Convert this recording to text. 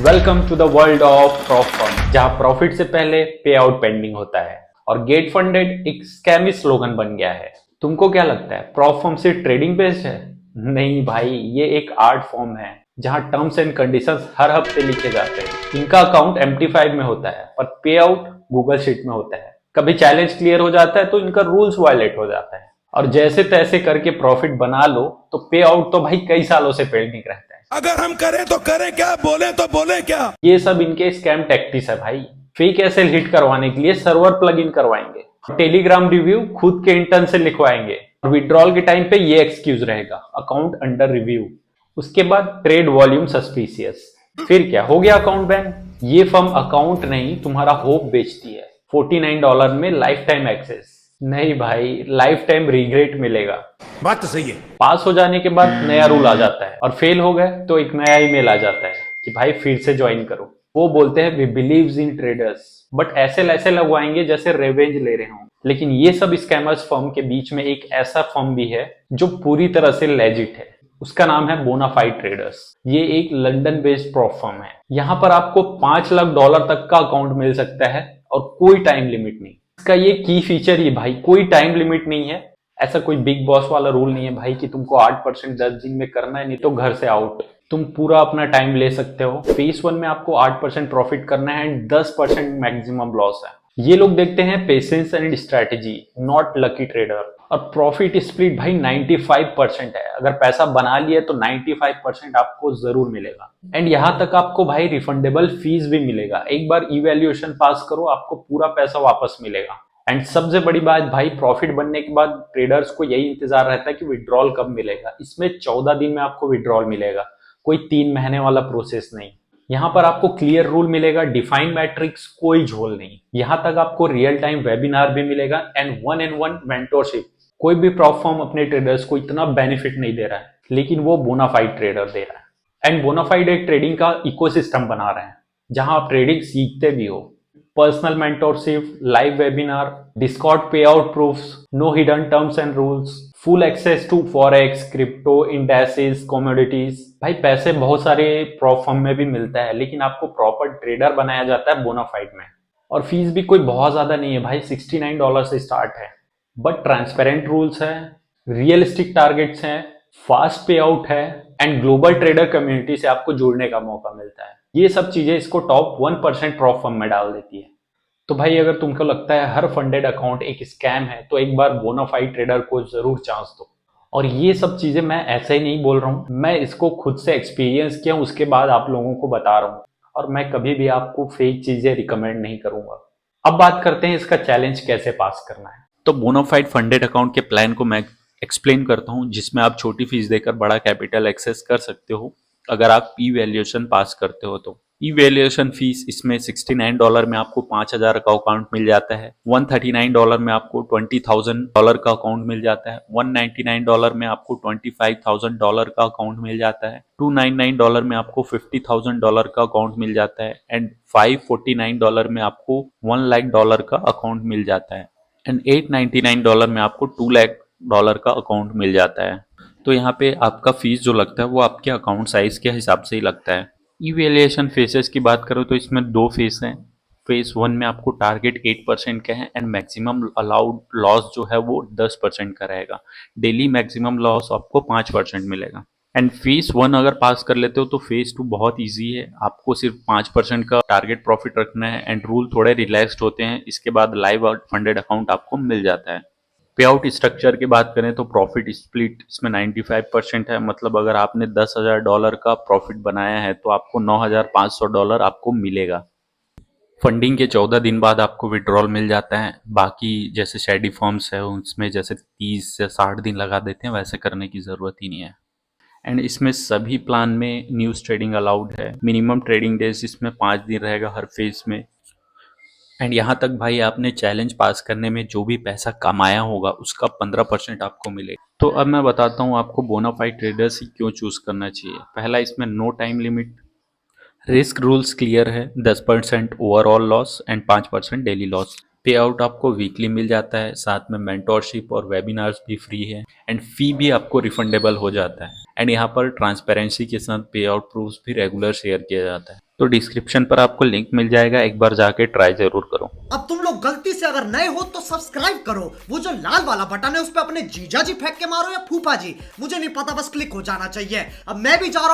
Welcome to the world of prop fund, जहां profit से पहले पे आउट पेंडिंग होता है और गेट फंडेड एक स्कैमी स्लोगन बन गया है। तुमको क्या लगता है प्रॉफ फर्म सिर्फ ट्रेडिंग बेस्ड है? नहीं भाई, ये एक आर्ट फॉर्म है जहां टर्म्स एंड कंडीशंस हर हफ्ते लिखे जाते हैं। इनका अकाउंट MT5 में होता है पर पे आउट गूगल शीट में होता है। कभी चैलेंज क्लियर हो जाता है तो इनका रूल्स वायलेट हो जाता है और जैसे तैसे करके प्रॉफिट बना लो तो पे आउट तो भाई कई सालों से पेंडिंग रहता है। अगर हम करें तो करें क्या, बोले तो बोले क्या। ये सब इनके स्कैम टैक्टिक्स है भाई। फेक एसएल हिट करवाने के लिए सर्वर प्लग इन करवाएंगे, टेलीग्राम रिव्यू खुद के इंटर्न से लिखवाएंगे और विड्रॉल के टाइम पे ये एक्सक्यूज रहेगा, अकाउंट अंडर रिव्यू। उसके बाद ट्रेड वॉल्यूम सस्पिशियस, फिर क्या हो गया अकाउंट बैन। ये फर्म अकाउंट नहीं तुम्हारा होप बेचती है। $49 में लाइफ टाइम एक्सेस नहीं भाई, लाइफ टाइम रिग्रेट मिलेगा। बात तो सही है। पास हो जाने के बाद नया रूल आ जाता है और फेल हो गए तो एक नया ईमेल आ जाता है कि भाई फिर से ज्वाइन करो। वो बोलते हैं we believes in traders, but ऐसे लगवाएंगे जैसे रेवेंज ले रहे हों। लेकिन ये सब स्कैमर्स फर्म के बीच में एक ऐसा फर्म भी है जो पूरी तरह से लेजिट है। उसका नाम है बोनाफाइड ट्रेडर्स। ये एक लंदन बेस्ड प्रॉफ फर्म है। यहाँ पर आपको $5 लाख तक का अकाउंट मिल सकता है और कोई टाइम लिमिट नहीं। इसका ये की फीचर ही भाई, कोई टाइम लिमिट नहीं है। ऐसा कोई बिग बॉस वाला रूल नहीं है भाई कि तुमको 8% 10 दिन में करना है, नहीं तो घर से आउट। तुम पूरा अपना टाइम ले सकते हो। फेज 1 में आपको 8% प्रॉफिट करना है एंड 10% मैक्सिमम लॉस है। ये लोग देखते हैं patience and strategy, not lucky trader. और प्रॉफिट स्प्लिट भाई 95% है। अगर पैसा बना लिया तो 95% आपको जरूर मिलेगा। एंड यहाँ तक आपको भाई रिफंडेबल फीस भी मिलेगा। एक बार इवैल्यूएशन पास करो आपको पूरा पैसा वापस मिलेगा। एंड सबसे बड़ी बात भाई, प्रॉफिट बनने के बाद ट्रेडर्स को यही इंतजार रहता है कि विड्रॉल कब मिलेगा। इसमें 14 दिन में आपको विड्रॉल मिलेगा, कोई 3 महीने वाला प्रोसेस नहीं। यहाँ पर आपको क्लियर रूल मिलेगा, डिफाइन मैट्रिक्स, कोई झोल नहीं। यहाँ तक आपको रियल टाइम वेबिनार भी मिलेगा एंड 1-on-1 मेंटोरशिप। कोई भी प्लेटफॉर्म अपने ट्रेडर्स को इतना बेनिफिट नहीं दे रहा है, लेकिन वो बोनाफाइड ट्रेडर दे रहा है। एंड बोनाफाइड एक ट्रेडिंग का इकोसिस्टम बना रहे हैं जहां आप ट्रेडिंग सीखते भी हो। Personal mentorship, live webinar, Discord payout proofs, no hidden terms and rules, full access to forex, crypto, indexes, commodities. भाई पैसे बहुत सारे प्रॉप फर्म में भी मिलता है, लेकिन आपको प्रॉपर ट्रेडर बनाया जाता है बोनाफाइड में। और फीस भी कोई बहुत ज्यादा नहीं है भाई, $69 से स्टार्ट है। बट ट्रांसपेरेंट रूल्स है, रियलिस्टिक टारगेट्स हैं, फास्ट पे आउट है एंड ग्लोबल ट्रेडर कम्युनिटी से आपको जुड़ने का मौका मिलता है। ये सब चीजें इसको टॉप 1% प्रॉफ फर्म में डाल देती है। तो भाई अगर तुमको लगता है हर फंडेड अकाउंट एक स्कैम है तो एक बार बोनाफाइड ट्रेडर को जरूर चांस दो। और ये सब चीजें मैं ऐसे ही नहीं बोल रहा हूँ, मैं इसको खुद से एक्सपीरियंस किया, उसके बाद आप लोगों को बता रहा हूँ। और मैं कभी भी आपको फेक चीजें रिकमेंड नहीं करूंगा। अब बात करते हैं इसका चैलेंज कैसे पास करना है। तो बोनाफाइड फंडेड अकाउंट के प्लान को मैं एक्सप्लेन करता हूँ, जिसमें आप छोटी फीस देकर बड़ा कैपिटल एक्सेस कर सकते हो अगर आप ई वैल्यूएशन पास करते हो तो। ई वैल्यूएशन फीस इसमें $69 में आपको 5,000 का अकाउंट मिल जाता है, $139 में आपको $20,000 का अकाउंट मिल जाता है, $199 में आपको $25,000 का अकाउंट मिल जाता है, $299 में आपको $50,000 का अकाउंट मिल जाता है एंड $549 में आपको $1,00,000 का अकाउंट मिल जाता है एंड $899 में आपको $2,00,000 का अकाउंट मिल जाता है। तो यहाँ पे आपका फीस जो लगता है वो आपके अकाउंट साइज के हिसाब से ही लगता है। इवैल्यूएशन फेसेस की बात करो तो इसमें 2 फेस हैं। फेज 1 में आपको टारगेट 8% का है एंड मैक्सिमम अलाउड लॉस जो है वो 10% का रहेगा। डेली मैक्सिमम लॉस आपको 5% मिलेगा। एंड फेज 1 अगर पास कर लेते हो तो फेज 2 बहुत इजी है, आपको सिर्फ 5% का टारगेट प्रॉफिट रखना है एंड रूल थोड़े रिलैक्स्ड होते हैं। इसके बाद लाइव फंडेड अकाउंट आपको मिल जाता है। पे आउट स्ट्रक्चर की बात करें तो प्रॉफिट स्प्लिट इसमें 95% है, मतलब अगर आपने $10,000 का प्रॉफिट बनाया है तो आपको $9,500 आपको मिलेगा। फंडिंग के 14 दिन बाद आपको विड्रॉल मिल जाता है। बाकी जैसे शेडी फॉर्म्स है उसमें जैसे 30 से 60 दिन लगा देते हैं, वैसे करने की ज़रूरत ही नहीं है। एंड इसमें सभी प्लान में न्यूज़ ट्रेडिंग अलाउड है। मिनिमम ट्रेडिंग डेज इसमें 5 दिन रहेगा हर फेज में। एंड यहाँ तक भाई आपने चैलेंज पास करने में जो भी पैसा कमाया होगा उसका 15% आपको मिलेगा। तो अब मैं बताता हूँ आपको बोनाफाइड ट्रेडर्स ही क्यों चूज करना चाहिए। पहला, इसमें no time limit, risk rules clear है, 10% overall loss and 5% daily loss. Pay out आपको वीकली मिल जाता है, साथ में मेंटोरशिप और वेबिनार्स भी फ्री है एंड फी भी आपको रिफंडेबल हो जाता है। एंड यहाँ पर ट्रांसपेरेंसी के साथ पे आउट प्रूफ्स भी रेगुलर शेयर किया जाता है। तो डिस्क्रिप्शन पर आपको लिंक मिल जाएगा, एक बार जाके ट्राई जरूर करो। अब तुम लोग गलती से अगर नए हो तो सब्सक्राइब करो, वो जो लाल वाला बटन है उस पर अपने जीजा जी फेंक के मारो या फूफा जी, मुझे नहीं पता, बस क्लिक हो जाना चाहिए। अब मैं भी जा रहा हूं